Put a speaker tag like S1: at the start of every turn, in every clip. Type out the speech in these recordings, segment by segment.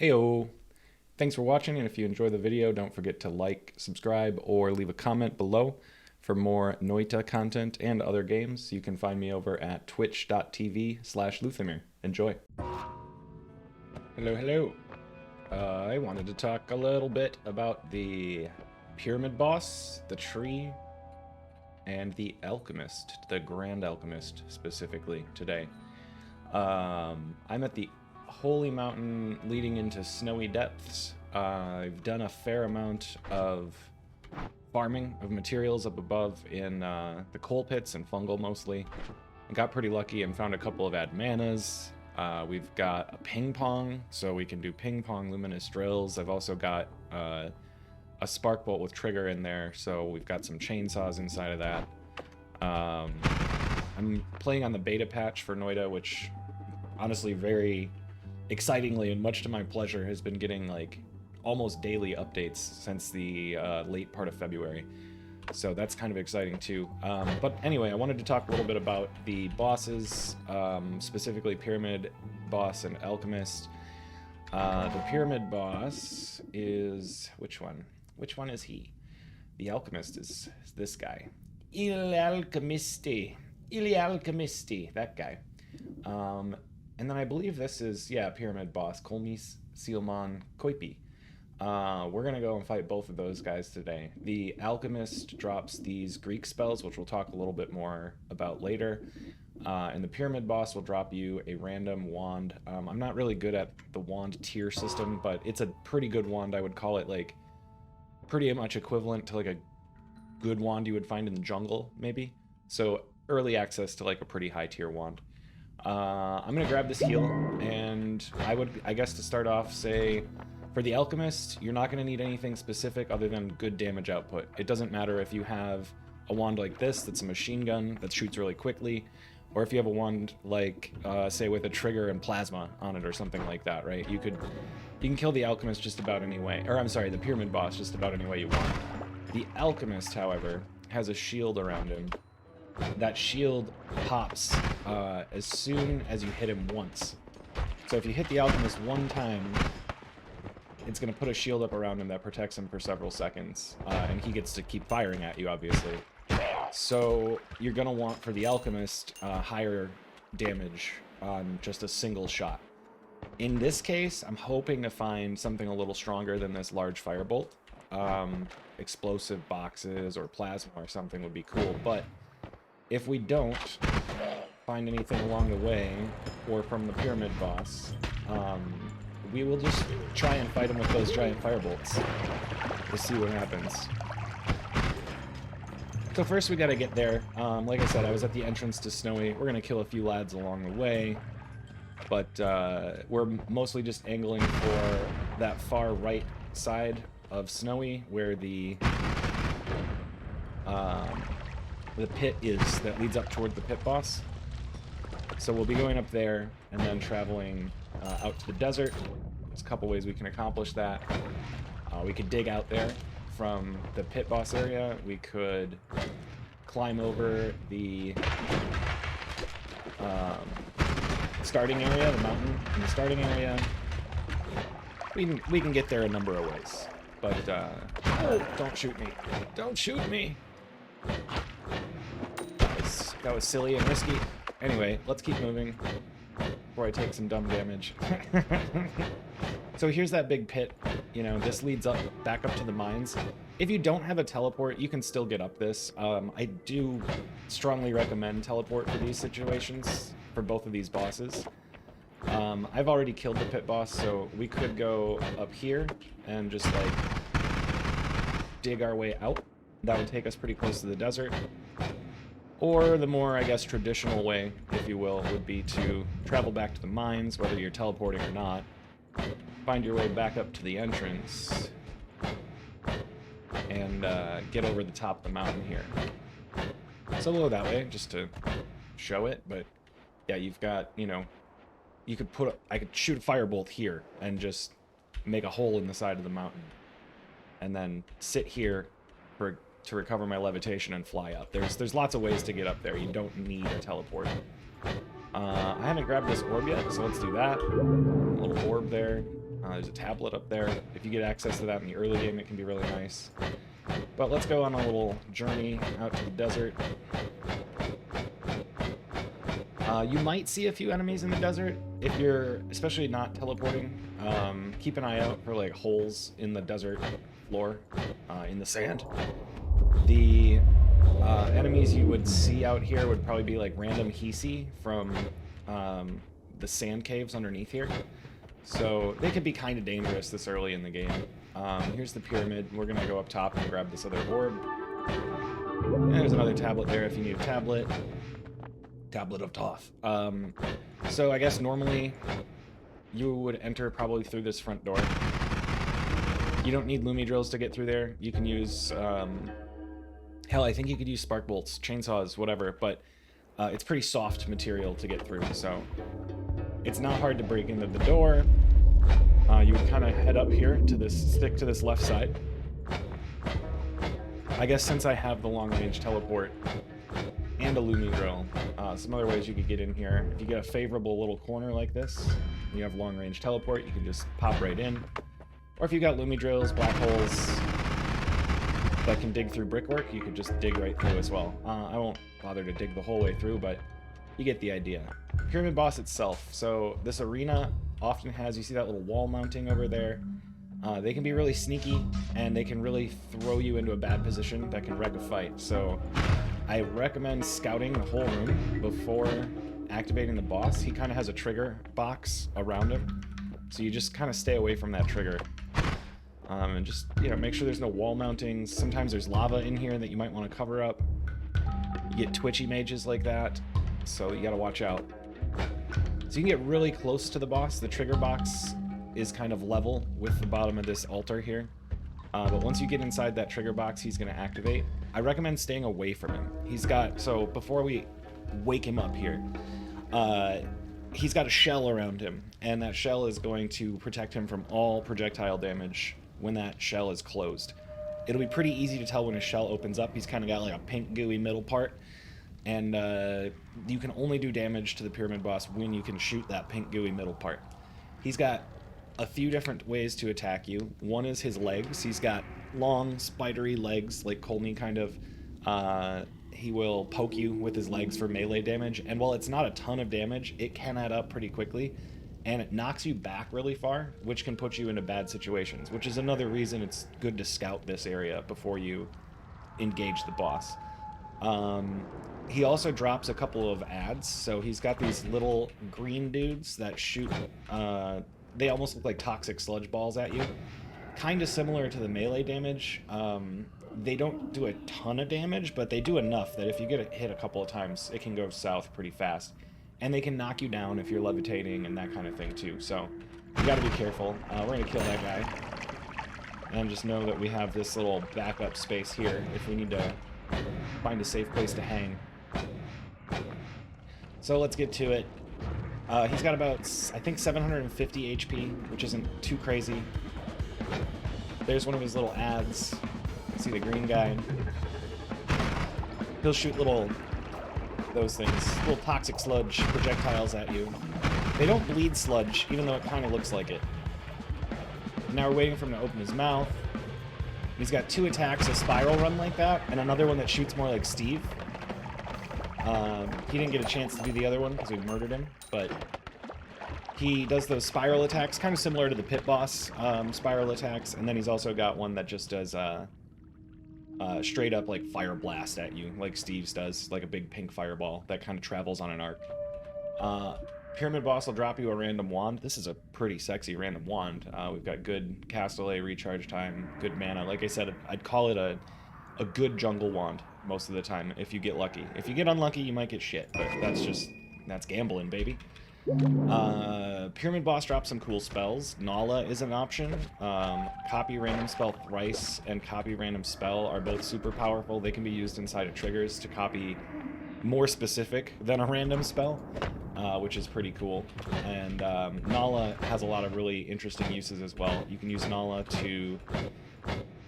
S1: Heyo! Thanks for watching, and if you enjoy the video, don't forget to like, subscribe, or leave a comment below for more Noita content and other games. You can find me over at twitch.tv/Luthimir. Enjoy! Hello, hello! I wanted to talk a little bit about the Pyramid Boss, the Tree, and the Alchemist, the Grand Alchemist specifically today. I'm at the Holy Mountain leading into Snowy Depths. I've done a fair amount of farming of materials up above in the coal pits and fungal mostly. I got pretty lucky and found a couple of admanas. We've got a ping pong, so we can do ping pong luminous drills. I've also got a spark bolt with trigger in there, so we've got some chainsaws inside of that. I'm playing on the beta patch for Noita, which honestly very excitingly and much to my pleasure has been getting like almost daily updates since the late part of February. So that's kind of exciting too. But anyway, I wanted to talk a little bit about the bosses, specifically Pyramid Boss and Alchemist. The Pyramid Boss is... which one? Which one is he? The Alchemist is this guy. Ylialkemisti. Ylialkemisti, that guy. And then I believe this is, yeah, Pyramid Boss, Kolmisilmän koipi. We're going to go and fight both of those guys today. The Alchemist drops these Greek spells, which we'll talk a little bit more about later. And the Pyramid Boss will drop you a random wand. I'm not really good at the wand tier system, but it's a pretty good wand. I would call it like pretty much equivalent to like a good wand you would find in the jungle, maybe. So early access to like a pretty high tier wand. I'm gonna grab this heal, and I guess to start off, say, for the Alchemist, you're not gonna need anything specific other than good damage output. It doesn't matter if you have a wand like this that's a machine gun that shoots really quickly, or if you have a wand like, say, with a trigger and plasma on it or something like that, right? You can kill the Alchemist just about any way, or I'm sorry, the Pyramid Boss just about any way you want. The Alchemist, however, has a shield around him. That shield pops as soon as you hit him once. So if you hit the Alchemist one time, it's going to put a shield up around him that protects him for several seconds. And he gets to keep firing at you, obviously. So you're going to want, for the Alchemist, higher damage on just a single shot. In this case, I'm hoping to find something a little stronger than this large firebolt. Explosive boxes or plasma or something would be cool, but if we don't find anything along the way, or from the Pyramid Boss, we will just try and fight him with those giant firebolts to see what happens. So first we gotta get there. Like I said, I was at the entrance to Snowy. We're gonna kill a few lads along the way, but we're mostly just angling for that far right side of Snowy, where the pit is that leads up toward the pit boss. So we'll be going up there and then traveling out to the desert. There's a couple ways we can accomplish that. We could dig out there from the pit boss area. We could climb over the starting area, the mountain in the starting area. We can get there a number of ways. But, oh, don't shoot me. Don't shoot me! That was silly and risky. Anyway, let's keep moving before I take some dumb damage. So here's that big pit. You know, this leads back up to the mines. If you don't have a teleport, you can still get up this. I do strongly recommend teleport for these situations, for both of these bosses. I've already killed the pit boss, so we could go up here and just like dig our way out. That would take us pretty close to the desert. Or the more, I guess, traditional way, if you will, would be to travel back to the mines, whether you're teleporting or not. Find your way back up to the entrance. And get over the top of the mountain here. So we'll go that way, just to show it. But yeah, you've got, you know, you could I could shoot a firebolt here and just make a hole in the side of the mountain. And then sit here to recover my levitation and fly up. There's lots of ways to get up there. You don't need a teleport. I haven't grabbed this orb yet, so let's do that. A little orb there. There's a tablet up there. If you get access to that in the early game, it can be really nice. But let's go on a little journey out to the desert. You might see a few enemies in the desert if you're especially not teleporting. Keep an eye out for like holes in the desert floor, in the sand. The enemies you would see out here would probably be like random Hisi from the sand caves underneath here. So they could be kind of dangerous this early in the game. Here's the pyramid. We're going to go up top and grab this other orb. And there's another tablet there if you need a tablet. Tablet of Toth. So I guess normally you would enter probably through this front door. You don't need Lumi drills to get through there. You can use, hell, I think you could use spark bolts, chainsaws, whatever, but it's pretty soft material to get through, so it's not hard to break into the door. You would kind of head up here to this, stick to this left side. I guess since I have the long-range teleport and a Lumi drill, some other ways you could get in here. If you get a favorable little corner like this, you have long-range teleport, you can just pop right in. Or if you got Lumi drills, black holes that can dig through brickwork, you could just dig right through as well. I won't bother to dig the whole way through, but you get the idea. Pyramid boss itself. So this arena often has, you see that little wall mounting over there? They can be really sneaky, and they can really throw you into a bad position that can wreck a fight. So I recommend scouting the whole room before activating the boss. He kind of has a trigger box around him, so you just kind of stay away from that trigger. And just, you know, make sure there's no wall mountings. Sometimes there's lava in here that you might want to cover up. You get twitchy mages like that, so you gotta watch out. So you can get really close to the boss. The trigger box is kind of level with the bottom of this altar here. But once you get inside that trigger box, he's gonna activate. I recommend staying away from him. He's got, so before we wake him up here, he's got a shell around him, and that shell is going to protect him from all projectile damage when that shell is closed. It'll be pretty easy to tell when his shell opens up. He's kind of got like a pink gooey middle part, and you can only do damage to the pyramid boss when you can shoot that pink gooey middle part. He's got a few different ways to attack you. One is his legs. He's got long, spidery legs, like Kolmi kind of. He will poke you with his legs for melee damage, and while it's not a ton of damage, it can add up pretty quickly, and it knocks you back really far, which can put you into bad situations, which is another reason it's good to scout this area before you engage the boss. He also drops a couple of adds, so he's got these little green dudes that shoot, they almost look like toxic sludge balls at you. Kind of similar to the melee damage. They don't do a ton of damage, but they do enough that if you get hit a couple of times, it can go south pretty fast. And they can knock you down if you're levitating and that kind of thing too, so you gotta be careful. We're gonna kill that guy. And just know that we have this little backup space here if we need to find a safe place to hang. So let's get to it. He's got about, I think, 750 HP, which isn't too crazy. There's one of his little adds. See the green guy? He'll shoot those things, little toxic sludge projectiles at you. They don't bleed sludge, even though it kind of looks like it. Now we're waiting for him to open his mouth. He's got two attacks, a spiral run like that, and another one that shoots more like Steve. He didn't get a chance to do the other one because we murdered him, but he does those spiral attacks, kind of similar to the pit boss spiral attacks, and then he's also got one that just does straight up like fire blast at you, like Steve's does, like a big pink fireball that kind of travels on an arc. Pyramid boss will drop you a random wand. This is a pretty sexy random wand. We've got good cast delay, recharge time, good mana. Like I said, I'd call it a good jungle wand most of the time if you get lucky. If you get unlucky, you might get shit, but that's gambling, baby. Pyramid boss drops some cool spells. Nala is an option. Copy random spell thrice and copy random spell are both super powerful. They can be used inside of triggers to copy more specific than a random spell, which is pretty cool. And Nala has a lot of really interesting uses as well. You can use Nala to,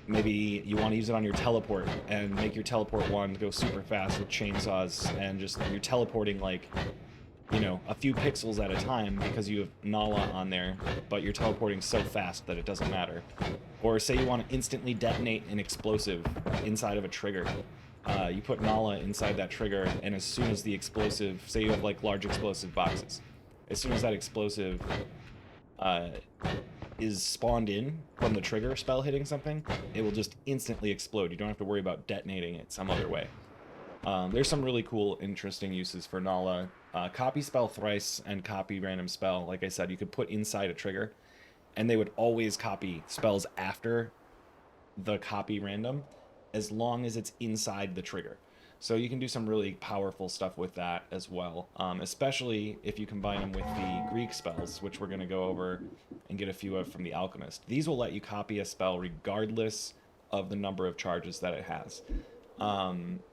S1: maybe you want to use it on your teleport and make your teleport wand go super fast with chainsaws, and just you're teleporting like you know, a few pixels at a time because you have Nala on there, but you're teleporting so fast that it doesn't matter. Or say you want to instantly detonate an explosive inside of a trigger. You put Nala inside that trigger, and as soon as the explosive, say you have like large explosive boxes, as soon as that explosive is spawned in from the trigger spell hitting something, it will just instantly explode. You don't have to worry about detonating it some other way. There's some really cool, interesting uses for Nala. Copy spell thrice and copy random spell, like I said, you could put inside a trigger, and they would always copy spells after the copy random, as long as it's inside the trigger. So you can do some really powerful stuff with that as well, especially if you combine them with the Greek spells, which we're going to go over and get a few of from the Alchemist. These will let you copy a spell regardless of the number of charges that it has.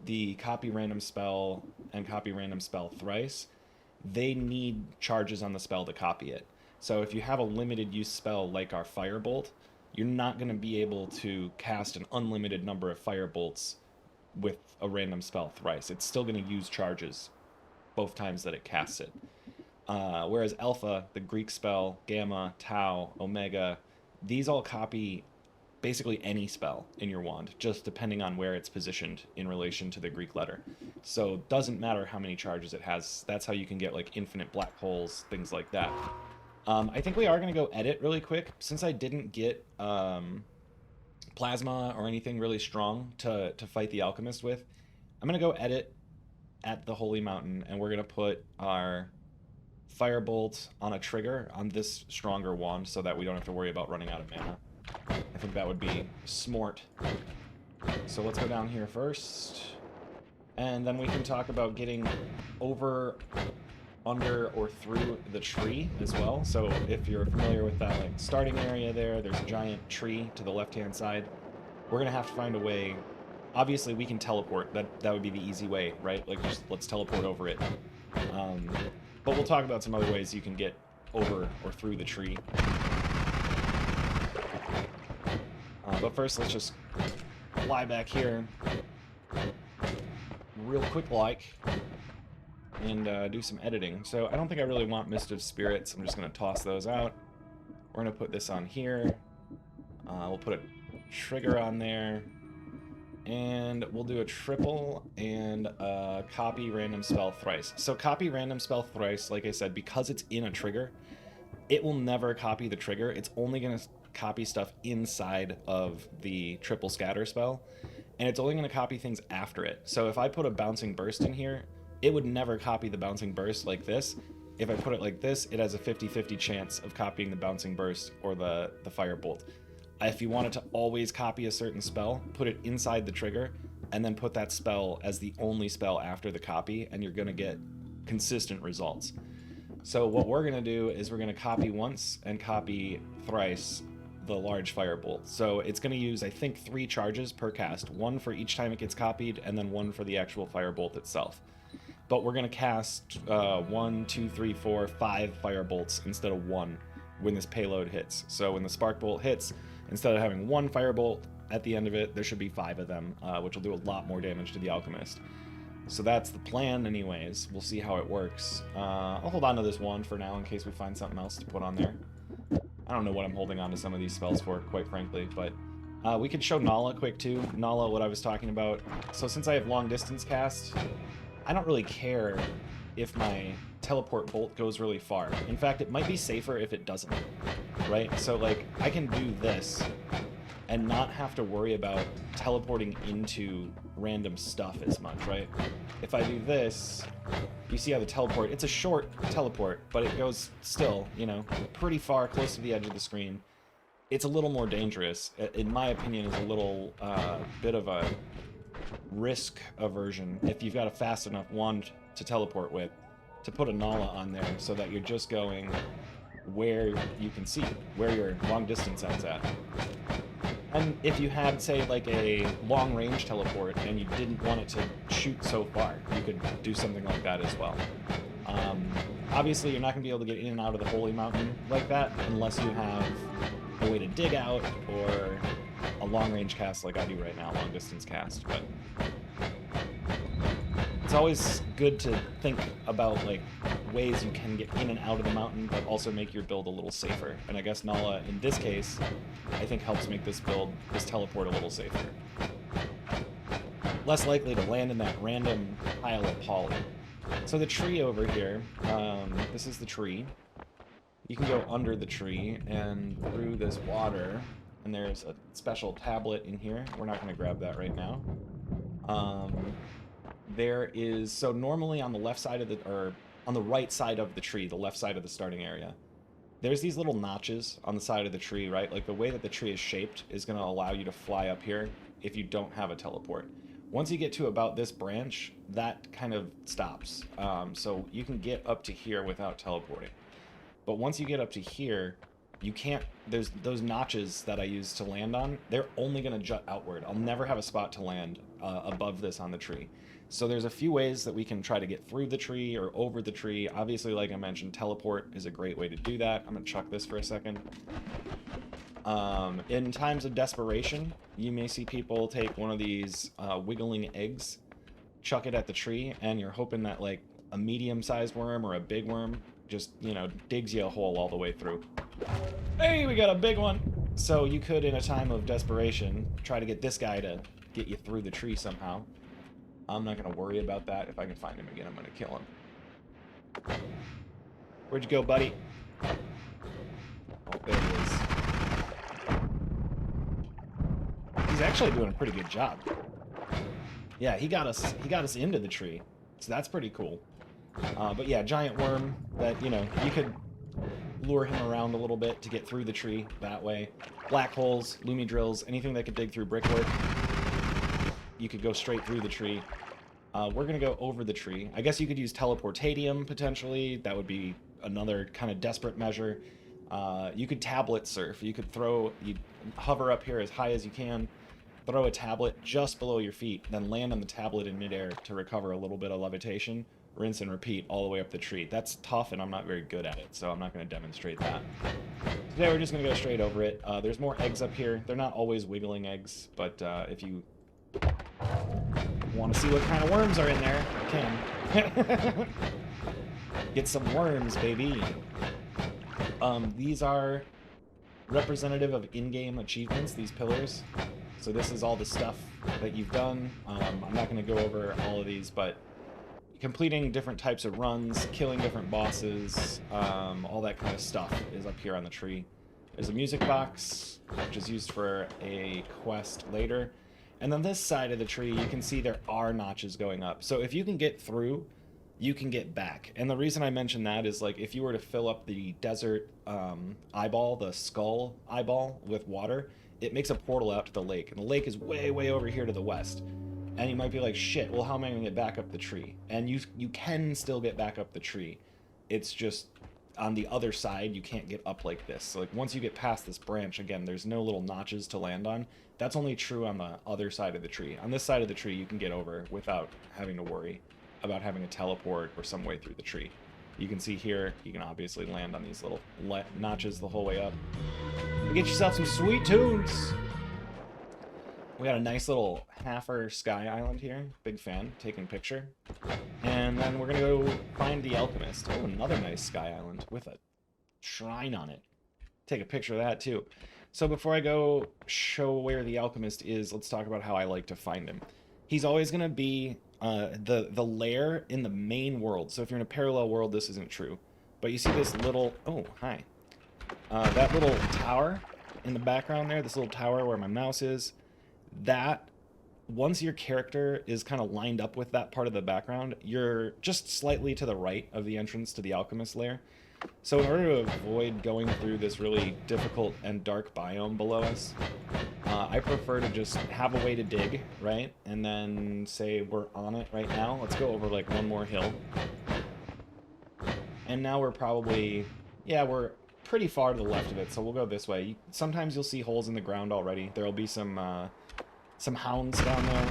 S1: The copy random spell and copy random spell thrice, they need charges on the spell to copy it. So if you have a limited use spell like our Firebolt, you're not going to be able to cast an unlimited number of Firebolts with a random spell thrice. It's still going to use charges both times that it casts it. Whereas Alpha, the Greek spell, Gamma, Tau, Omega, these all copy basically any spell in your wand, just depending on where it's positioned in relation to the Greek letter. So it doesn't matter how many charges it has. That's how you can get like infinite black holes, things like that. I think we are going to go edit really quick. Since I didn't get plasma or anything really strong to fight the Alchemist with, I'm going to go edit at the Holy Mountain, and we're going to put our Firebolt on a trigger on this stronger wand so that we don't have to worry about running out of mana. I think that would be smart. So let's go down here first, and then we can talk about getting over, under, or through the tree as well. So if you're familiar with that like starting area there, there's a giant tree to the left-hand side. We're gonna have to find a way. Obviously, we can teleport. That would be the easy way, right? Like, just let's teleport over it. But we'll talk about some other ways you can get over or through the tree. But first, let's just fly back here real quick like, and do some editing. So I don't think I really want Mist of Spirits. I'm just going to toss those out. We're going to put this on here. We'll put a trigger on there. And we'll do a triple and copy random spell thrice. So copy random spell thrice, like I said, because it's in a trigger, it will never copy the trigger. It's only going to copy stuff inside of the triple scatter spell. And it's only going to copy things after it. So if I put a bouncing burst in here, it would never copy the bouncing burst like this. If I put it like this, it has a 50-50 chance of copying the bouncing burst or the firebolt. If you wanted to always copy a certain spell, put it inside the trigger, and then put that spell as the only spell after the copy, and you're going to get consistent results. So what we're going to do is we're going to copy once and copy thrice the large firebolt. So it's going to use, I think, 3 charges per cast. 1 for each time it gets copied, and then 1 for the actual firebolt itself. But we're going to cast 1, 2, 3, 4, 5 firebolts instead of 1 when this payload hits. So when the spark bolt hits, instead of having 1 firebolt at the end of it, there should be 5 of them, which will do a lot more damage to the Alchemist. So that's the plan anyways. We'll see how it works. I'll hold on to this wand for now in case we find something else to put on there. I don't know what I'm holding on to some of these spells for, quite frankly, but we can show Nala quick too. Nala, what I was talking about. So since I have long distance cast, I don't really care if my teleport bolt goes really far. In fact, it might be safer if it doesn't, right? So like I can do this and not have to worry about teleporting into random stuff as much, right? If I do this, you see how the teleport, it's a short teleport, but it goes still, you know, pretty far, close to the edge of the screen. It's a little more dangerous. In my opinion, is a little bit of a risk aversion if you've got a fast enough wand to teleport with, to put a Nala on there so that you're just going where you can see, where your long distance ends at. And if you had, say, like a long-range teleport and you didn't want it to shoot so far, you could do something like that as well. Obviously, you're not going to be able to get in and out of the Holy Mountain like that unless you have a way to dig out or a long-range cast like I do right now, long-distance cast. But it's always good to think about, like, ways you can get in and out of the mountain, but also make your build a little safer. And I guess Nala, in this case, I think helps make this build, this teleport a little safer. Less likely to land in that random pile of poly. So the tree over here, this is the tree. You can go under the tree and through this water, and there's a special tablet in here. We're not going to grab that right now. There is, so normally on the left side of the, or on the right side of the tree, the left side of the starting area, there's these little notches on the side of the tree, right? Like the way that the tree is shaped is going to allow you to fly up here if you don't have a teleport. Once you get to about this branch, that kind of stops. So you can get up to here without teleporting. But once you get up to here, you can't, there's those notches that I use to land on, they're only going to jut outward. I'll never have a spot to land above this on the tree. So there's a few ways that we can try to get through the tree or over the tree. Obviously, like I mentioned, teleport is a great way to do that. I'm going to chuck this for a second. In times of desperation, you may see people take one of these wiggling eggs, chuck it at the tree, and you're hoping that like a medium-sized worm or a big worm just, you know, digs you a hole all the way through. Hey, we got a big one! So you could, in a time of desperation, try to get this guy to get you through the tree somehow. I'm not going to worry about that. If I can find him again, I'm going to kill him. Where'd you go, buddy? Oh, there he is. He's actually doing a pretty good job. Yeah, he got us into the tree. So that's pretty cool. But yeah, giant worm that, you know, you could lure him around a little bit to get through the tree that way. Black holes, Lumi drills, anything that could dig through brickwork. You could go straight through the tree. We're going to go over the tree. I guess you could use teleportatium, potentially. That would be another kind of desperate measure. You could tablet surf. You could hover up here as high as you can, throw a tablet just below your feet, then land on the tablet in midair to recover a little bit of levitation. Rinse and repeat all the way up the tree. That's tough, and I'm not very good at it, so I'm not going to demonstrate that. Today we're just going to go straight over it. There's more eggs up here. They're not always wiggling eggs, but if you want to see what kind of worms are in there, you can. Get some worms, baby. These are representative of in-game achievements, these pillars. So this is all the stuff that you've done. I'm not going to go over all of these, but completing different types of runs, killing different bosses, all that kind of stuff is up here on the tree. There's a music box, which is used for a quest later. And then this side of the tree, you can see there are notches going up. So if you can get through, you can get back. And the reason I mention that is, like, if you were to fill up the desert eyeball, the skull eyeball, with water, it makes a portal out to the lake. And the lake is way, way over here to the west. And you might be like, shit, well, how am I going to get back up the tree? And you can still get back up the tree. It's just on the other side, you can't get up like this. So, like, once you get past this branch, again, there's no little notches to land on. That's only true on the other side of the tree. On this side of the tree, you can get over without having to worry about having a teleport or some way through the tree. You can see here, you can obviously land on these little notches the whole way up. Get yourself some sweet tunes! We got a nice little halfer sky island here. Big fan. Taking picture. And then we're going to go find the Alchemist. Oh, another nice sky island with a shrine on it. Take a picture of that, too. So before I go show where the Alchemist is, let's talk about how I like to find him. He's always going to be the lair in the main world. So if you're in a parallel world, this isn't true. But you see this little... Oh, hi. That little tower in the background there, this little tower where my mouse is, that, once your character is kind of lined up with that part of the background, you're just slightly to the right of the entrance to the Alchemist lair. So in order to avoid going through this really difficult and dark biome below us, I prefer to just have a way to dig, right? And then say we're on it right now. Let's go over like one more hill. And now we're probably, yeah, we're pretty far to the left of it, so we'll go this way. Sometimes you'll see holes in the ground already. There'll be some hounds down there.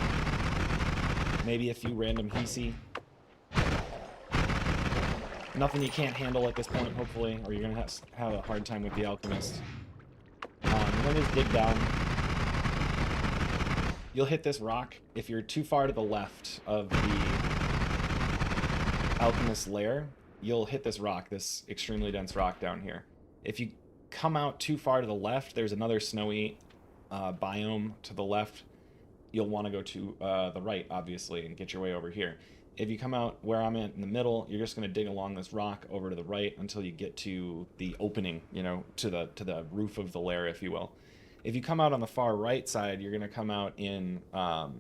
S1: Maybe a few random Hisi. Nothing you can't handle at this point, hopefully, or you're going to have a hard time with the Alchemist. We're going to just dig down. You'll hit this rock if you're too far to the left of the Alchemist lair. you'll hit this rock, this extremely dense rock down here. If you come out too far to the left, there's another snowy biome to the left. You'll want to go to the right, obviously, and get your way over here. If you come out where I'm at in the middle, you're just going to dig along this rock over to the right until you get to the opening, you know, to the roof of the lair, if you will. If you come out on the far right side, you're going to come out in, oh,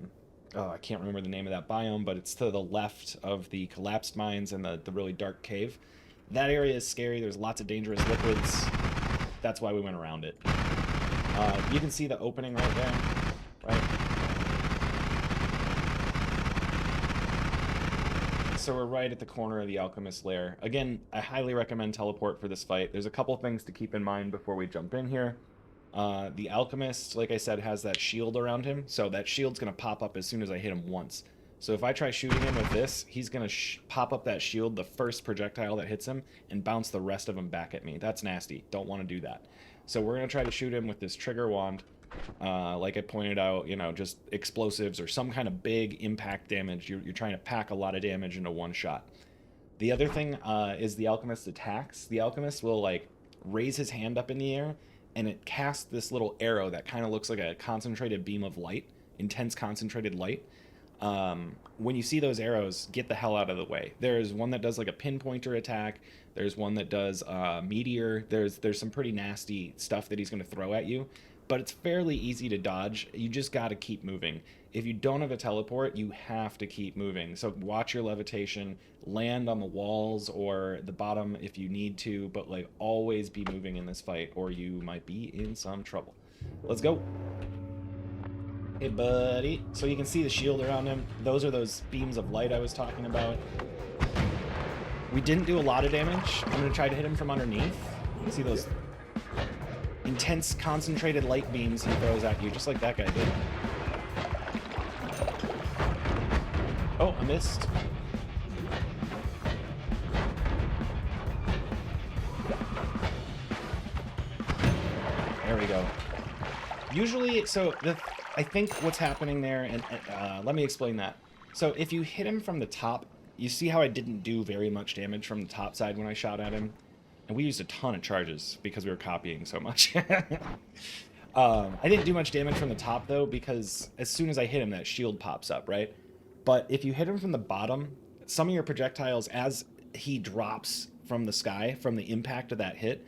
S1: I can't remember the name of that biome, but it's to the left of the collapsed mines and the really dark cave. That area is scary. There's lots of dangerous liquids. That's why we went around it. You can see the opening right there, right? So we're right at the corner of the Alchemist lair. Again, I highly recommend teleport for this fight. There's a couple things to keep in mind before we jump in here. The Alchemist, like I said, has that shield around him, so that shield's going to pop up as soon as I hit him once. So if I try shooting him with this, he's going to pop up that shield, the first projectile that hits him, and bounce the rest of them back at me. That's nasty. Don't want to do that. So we're going to try to shoot him with this trigger wand. Like I pointed out, you know, just explosives or some kind of big impact damage. You're trying to pack a lot of damage into one shot. The other thing is the Alchemist attacks. The Alchemist will, like, raise his hand up in the air, and it casts this little arrow that kind of looks like a concentrated beam of light, intense concentrated light. When you see those arrows, get the hell out of the way. There's one that does like a pinpointer attack. There's one that does meteor. There's some pretty nasty stuff that he's going to throw at you, but it's fairly easy to dodge. You just got to keep moving. If you don't have a teleport, you have to keep moving. So watch your levitation, land on the walls or the bottom if you need to, but like always be moving in this fight or you might be in some trouble. Let's go. Hey, buddy. So you can see the shield around him. Those are those beams of light I was talking about. We didn't do a lot of damage. I'm going to try to hit him from underneath. You can see those intense concentrated light beams he throws at you, just like that guy did. Oh, I missed. There we go. Usually, so I think what's happening there, and let me explain that. So if you hit him from the top, you see how I didn't do very much damage from the top side when I shot at him? And we used a ton of charges because we were copying so much. I didn't do much damage from the top, though, because as soon as I hit him, that shield pops up, right? But if you hit him from the bottom, some of your projectiles, as he drops from the sky, from the impact of that hit,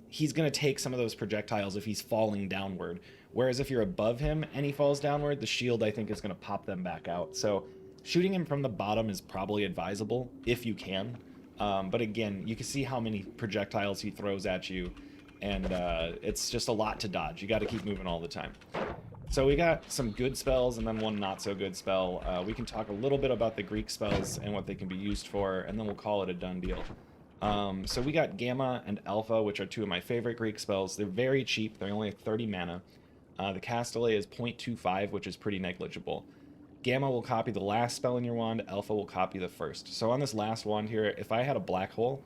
S1: he's going to take some of those projectiles if he's falling downward. Whereas if you're above him and he falls downward, the shield, I think, is going to pop them back out. So shooting him from the bottom is probably advisable, if you can. But again, you can see how many projectiles he throws at you, and it's just a lot to dodge. You got to keep moving all the time. So we got some good spells and then one not so good spell. We can talk a little bit about the Greek spells and what they can be used for, and then we'll call it a done deal. So we got Gamma and Alpha, which are two of my favorite Greek spells. They're very cheap. They're only 30 mana. The cast delay is 0.25, which is pretty negligible. Gamma will copy the last spell in your wand. Alpha will copy the first. So on this last wand here, if I had a black hole,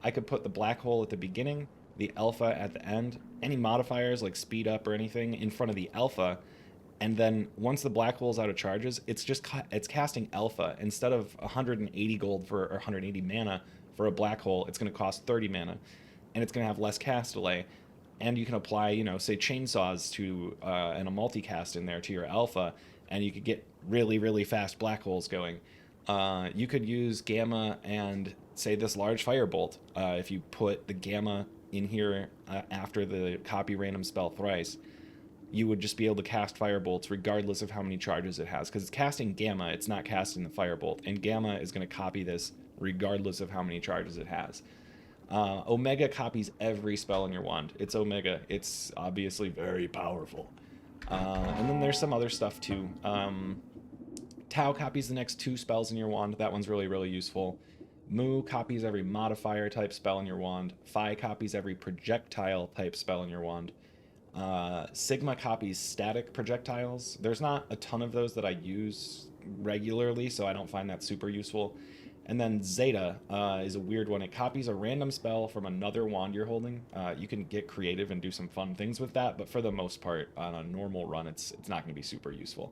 S1: I could put the black hole at the beginning, the alpha at the end, any modifiers like speed up or anything in front of the alpha, and then once the black hole's out of charges, it's casting alpha. Instead of 180 gold or 180 mana for a black hole, it's going to cost 30 mana, and it's going to have less cast delay. And you can apply, you know, say chainsaws to and a multicast in there to your alpha, and you could get really, really fast black holes going. You could use Gamma and, say, this large firebolt. If you put the Gamma in here after the copy random spell thrice, you would just be able to cast firebolts regardless of how many charges it has. Because it's casting Gamma, it's not casting the firebolt. And Gamma is going to copy this regardless of how many charges it has. Omega copies every spell in your wand. It's Omega. It's obviously very powerful. And then there's some other stuff too. Tau copies the next 2 spells in your wand. That one's really, really useful. Mu copies every modifier type spell in your wand. Phi copies every projectile type spell in your wand. Sigma copies static projectiles. There's not a ton of those that I use regularly, so I don't find that super useful. And then Zeta is a weird one. It copies a random spell from another wand you're holding. You can get creative and do some fun things with that, but for the most part, on a normal run, it's not going to be super useful.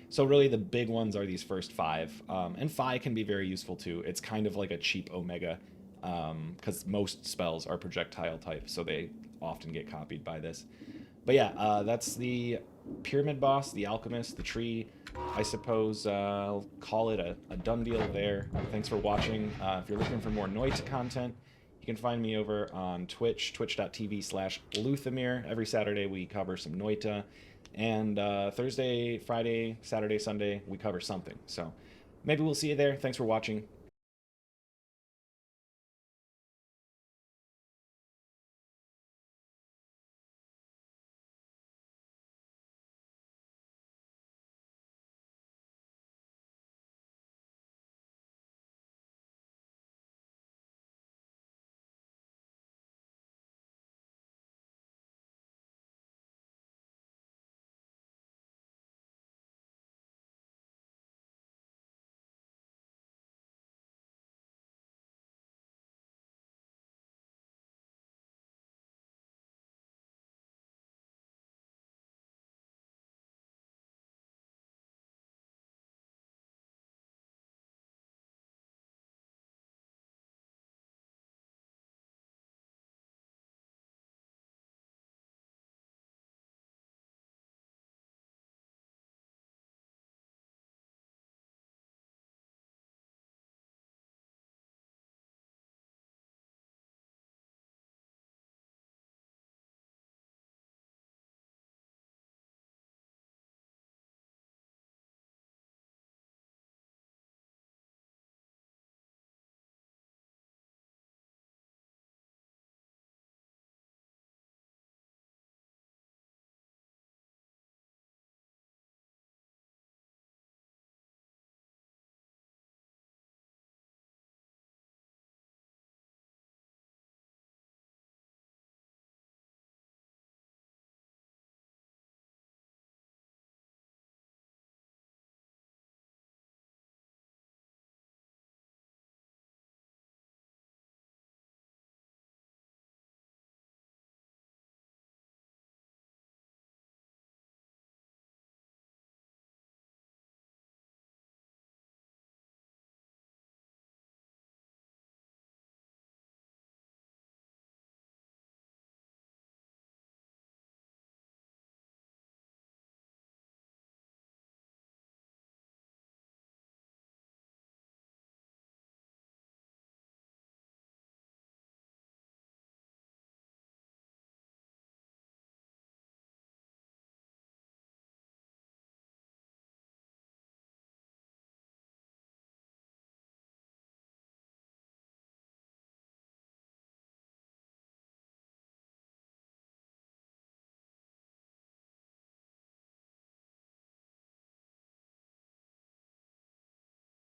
S1: So really the big ones are these first 5. And Phi can be very useful too. It's kind of like a cheap Omega. because most spells are projectile type, so they often get copied by this. But yeah, that's the pyramid boss, the alchemist, the tree. I suppose I'll call it a done deal there. Thanks for watching. If you're looking for more Noita content, you can find me over on Twitch, twitch.tv/Luthamir. Every Saturday we cover some Noita. And Thursday, Friday, Saturday, Sunday, we cover something. So maybe we'll see you there. Thanks for watching.